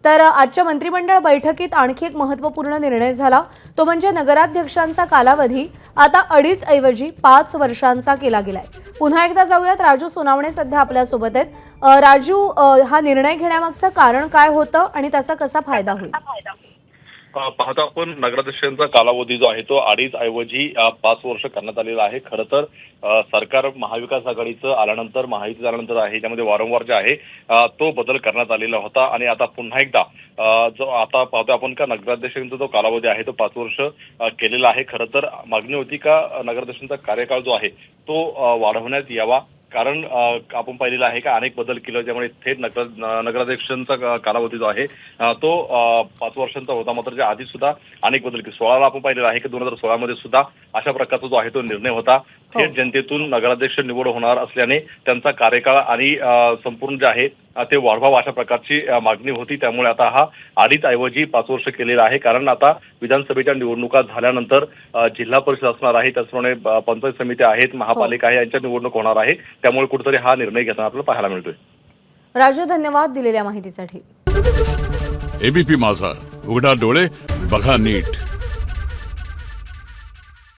तर आजच्या मंत्रिमंडळ बैठकीत आणखी एक महत्त्वपूर्ण निर्णय झाला, तो म्हणजे नगराध्यक्षांचा कालावधी आता 2.5 ऐवजी 5 वर्षांचा केला गेलाय। पुन्हा एकदा जाऊयात, राजू सोनावणे सध्या आपल्या सोबत आहेत। राजू, हा निर्णय घेण्यामागचं कारण काय होतं आणि त्याचा कसा फायदा होईल? पाहता आपण नगराध्यक्षांचा कालावधी जो आहे तो 2.5 ऐवजी 5 वर्ष करण्यात आलेला आहे। खरं तर सरकार महाविकास आघाडीचं आल्यानंतर, महायुती झाल्यानंतर आहे त्यामध्ये वारंवार जे आहे तो बदल करण्यात आलेला होता आणि आता पुन्हा एकदा जो आता पाहतो आपण का नगराध्यक्षांचा जो कालावधी आहे तो 5 वर्ष केलेला आहे। खरं तर मागणी होती का नगराध्यक्षांचा कार्यकाळ जो आहे तो वाढवण्यात यावा, कारण आपण पाहिलेलं आहे का अनेक बदल केले ज्यामुळे थेट नगराध्यक्षांचा कालावधी जो आहे तो 5 वर्षांचा होता। मात्र जे आधी सुद्धा अनेक बदल केले, 16ला आपण पाहिलेलं आहे की 2016 मध्ये सुद्धा अशा प्रकारचा जो आहे तो निर्णय होता। थेट जनतेतून नगराध्यक्ष निवड होणार असल्याने त्यांचा कार्यकाळ आणि संपूर्ण जे आहे ते वाढवावं अशा प्रकारची मागणी होती। त्यामुळे आता हा 2.5 ऐवजी 5 वर्ष केलेला आहे, कारण आता विधानसभेच्या निवडणुका झाल्यानंतर जिल्हा परिषद असणार आहे, त्याचप्रमाणे पंचायत समित्या आहेत, महापालिका आहे, यांच्या निवडणूक होणार आहे। त्यामुळे कुठेतरी हा निर्णय घेताना आपल्याला पाहायला मिळतोय। राजू, धन्यवाद दिलेल्या माहितीसाठी। एबीपी माझा, उघडा डोळे बघा नीट।